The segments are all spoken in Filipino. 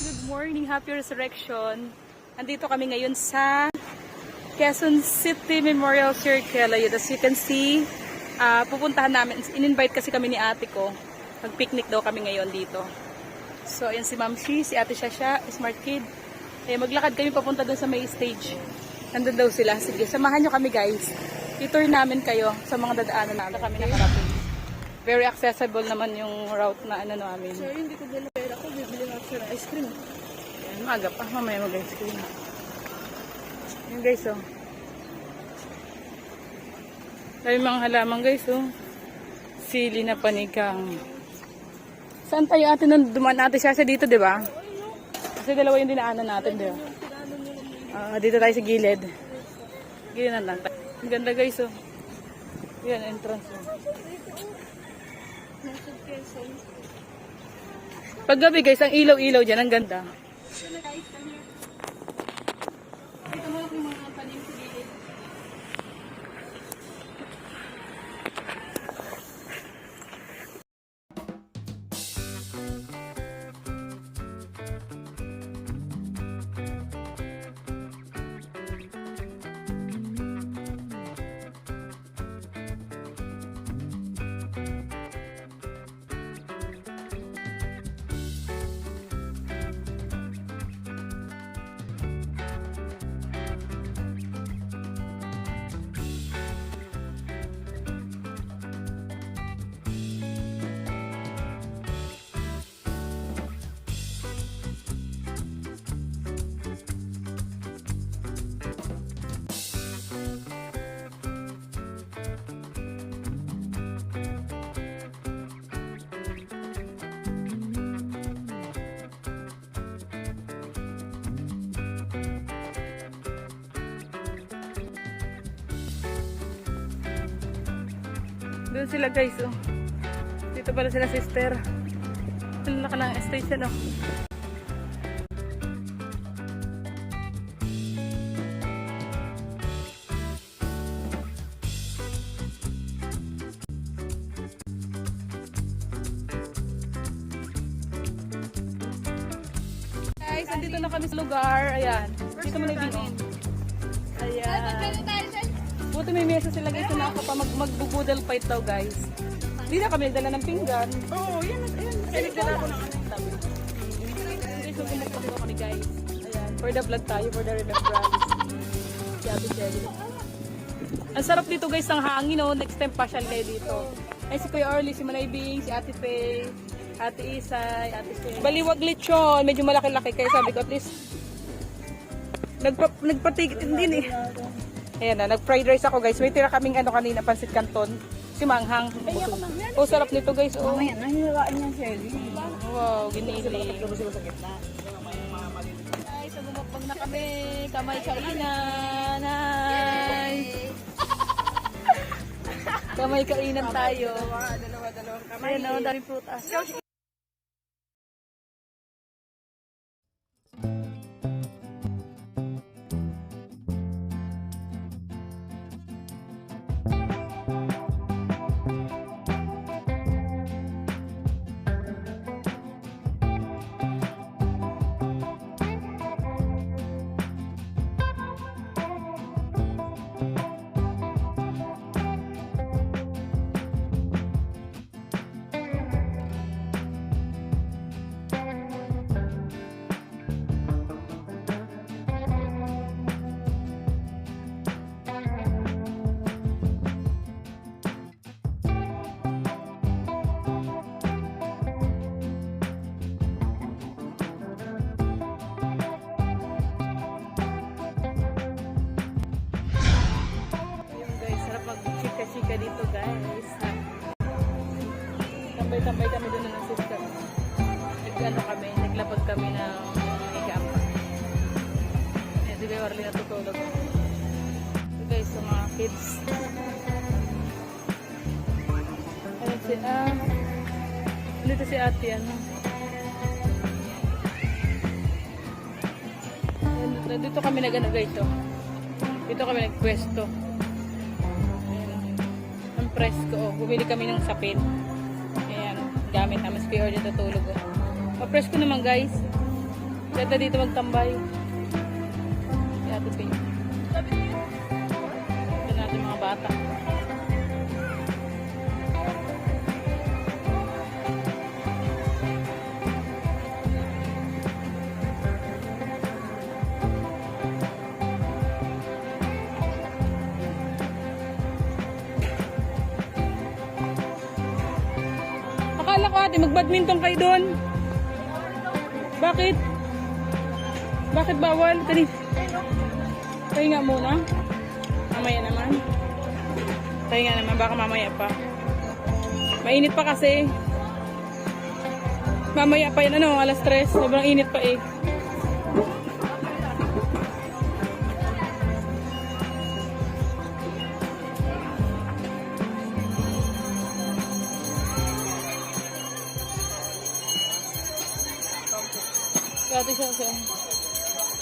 Good morning, happy resurrection. Andito kami ngayon sa Quezon City Memorial Circle. Ayun, as you can see, pupuntahan namin. In-invite kasi kami ni ate ko. Mag-picnic daw kami ngayon dito. So, ayan si Ma'am Shi, si ate Shasha, Smart Kid. Eh, maglakad kami papunta doon sa may stage. Nandun daw sila. Sige, samahan nyo kami guys. I-tour namin kayo sa mga dadaanan namin. Kami nakarating. Very accessible naman yung route na ano namin. Sir, hindi ko dala pera ko. Bibili nga siya ng ice cream. Ayan, maaga pa. Mamaya mag-ice cream. Ayan guys, oh. Dahil mga halaman guys, oh. Sili na panigang. Saan tayo ate nung dumaan natin siya dito, di ba? Kasi dalawa yung dinaanan natin, di ba? Dito tayo sa gilid. Gilid na lang. Ang ganda guys, oh. Yan, entrance, oh. Pag gabi guys, ang ilaw-ilaw dyan, ang ganda. Doon sila guys, oh. Dito pala sila sister. Doon na ka ng station, oh. Guys, nandito na kami sa lugar. Ayan. Dito mo na yung ayan. Buti may mesa sila guys na magbubudal fight daw guys. Hindi na kami nagdala ng pinggan. Oo, yan. Nagdala ako ng tabi. Okay, so gumagpag ako ni guys. Ayan, for the vlog tayo, for the remembrance. Si Ate Shelly. Ang sarap dito guys ng hangin, oh. Next time pasyal kayo dito. Ay si Kuya Orly, si Manay Bing, si Ate Faye, Ate Isay, Ate Shelly. Baliwag lechon, medyo malaki-laki kaya sabi ko at least nagpatigit din eh. Ayan na, nag-fried rice ako guys. May tira kaming ano kanina, pansit canton. Si Manghang. Oh, sarap nito guys. Oh. Mamaya, nahihiraan niya, Shelly. Wow, ginili. Ay, sa bumapag na kami. Kamay kainan. Ay. Kamay kainan tayo. Dalawang kamay. Ayan na, daming prutas. Chika dito guys. Tambay-tambay kami doon ng sister. Nag-ano kami, naglapag kami ng ikampa. Ayan, di ba yung Orly natutulog. So guys, so mga kids. Ayan si, dito si ate, ano. Ayan, dito kami nag-ano guys, oh. Dito kami nagpwesto. Presko. Oh. Bumili kami ng sapin. Ayan. Gamit namin si Orly natutulog. Oh. Presko naman guys. Ganda dito magtambay. Si Ate Pay. Ito natin mga bata. Akala ko ate, mag-badminton kayo doon. Bakit? Bakit bawal? Tani. Tayo nga muna. Mamaya naman. Tayo nga naman, baka mamaya pa. Mainit pa kasi. Mamaya pa yan, ano, alas 3. Sobrang init pa eh. Kati siya.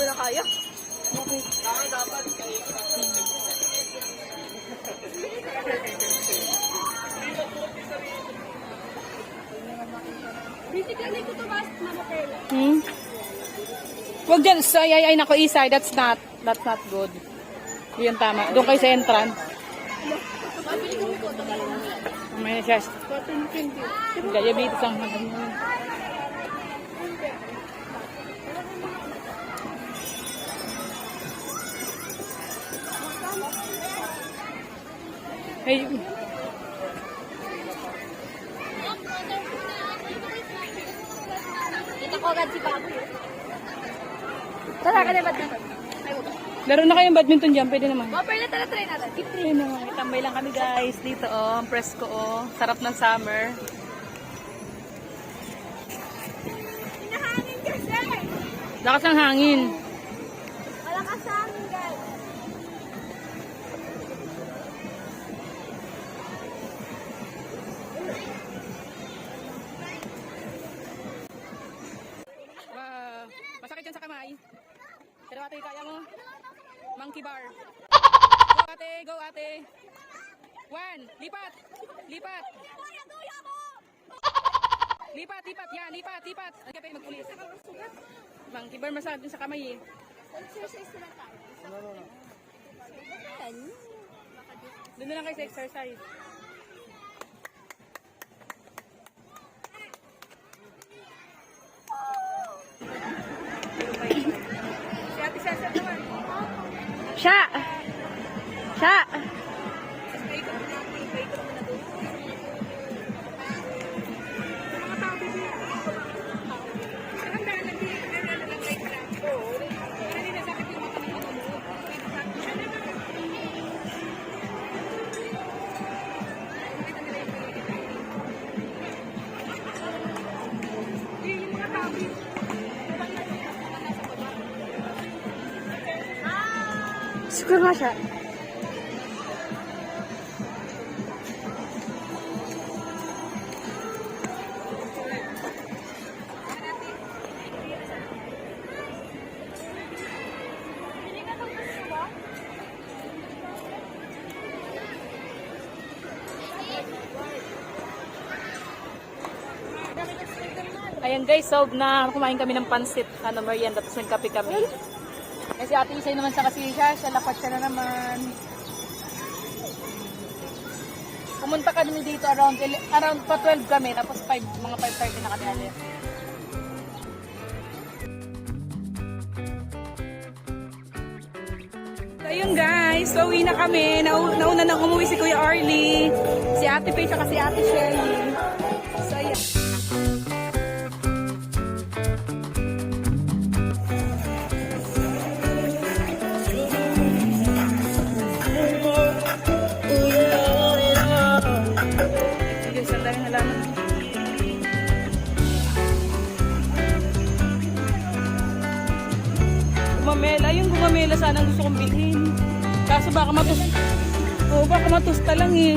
Wala kaya. Bakit? Dapat kayo. Basically, ko to mas mamapela. Wag dyan. Ay, nako, Isay. That's not good. Yun tama. Doon kayo sa entrance. May na siya. Diabetes ang madami. Hey. Kita ko agad si Baboy. Tara ka na badminton. Laro na kayong badminton dyan. Pwede naman. Mapela, tara, try natin. Keep try. Ayun naman. Tambay lang kami guys. Dito oh. Ang presko oh. Sarap ng summer. Hinahangin kasi. Lakas ng hangin. Malakas sa hangin, guys. Masakit yan sa kamay. Pero ate, kaya mo? Monkey bar. Go ate, go ate. 1, lipat. Lipat. Lipat, lipat. Yan, lipat, lipat. Ang kapay magpulis. Monkey bar, masakit din sa kamay eh. Exercise na tayo. Doon na lang kayo sa exercise. Si Ate Cesar naman. Siya! Siya! Paikot mo na ako. Paikot mo na doon. Mga tao din yan. Ang daan nag-like na. Oo. Hindi na sakit yung mata ng mga mo. Yung mga tao din. Siguro nga siya. Ayan guys, so na kumain kami ng pansit, merienda, tapos nagkape kami. Kasi ate Isay naman sa kasi siya lapat siya na naman. Pumunta kami dito around pa 12 kami, tapos mga 5:30 na kami alis. Ayun guys, so uwi na kami. Nauna nang umuwi si Kuya Arlie, si Ate Faye, at si Ate Shelly. So ayan. Guys, ang daming halaman. Gumamela, yung gumamela sana ang gusto kong bilhin. Kaso baka baka matusta lang eh.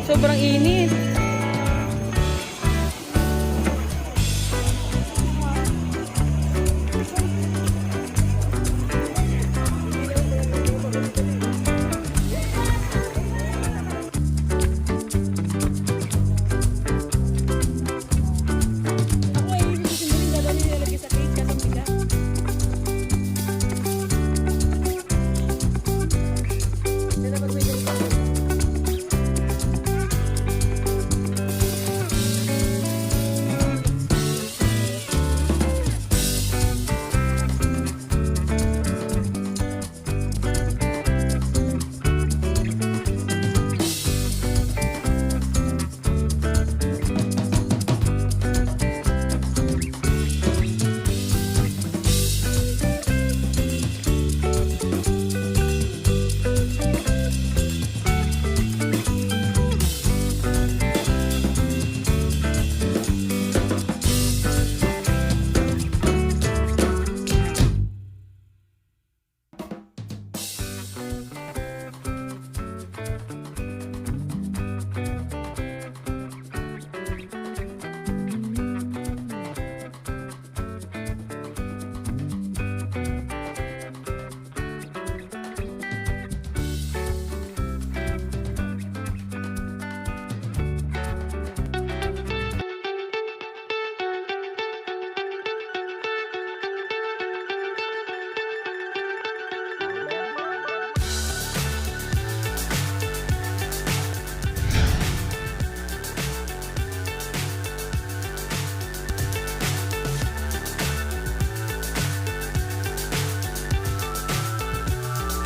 Sobrang init.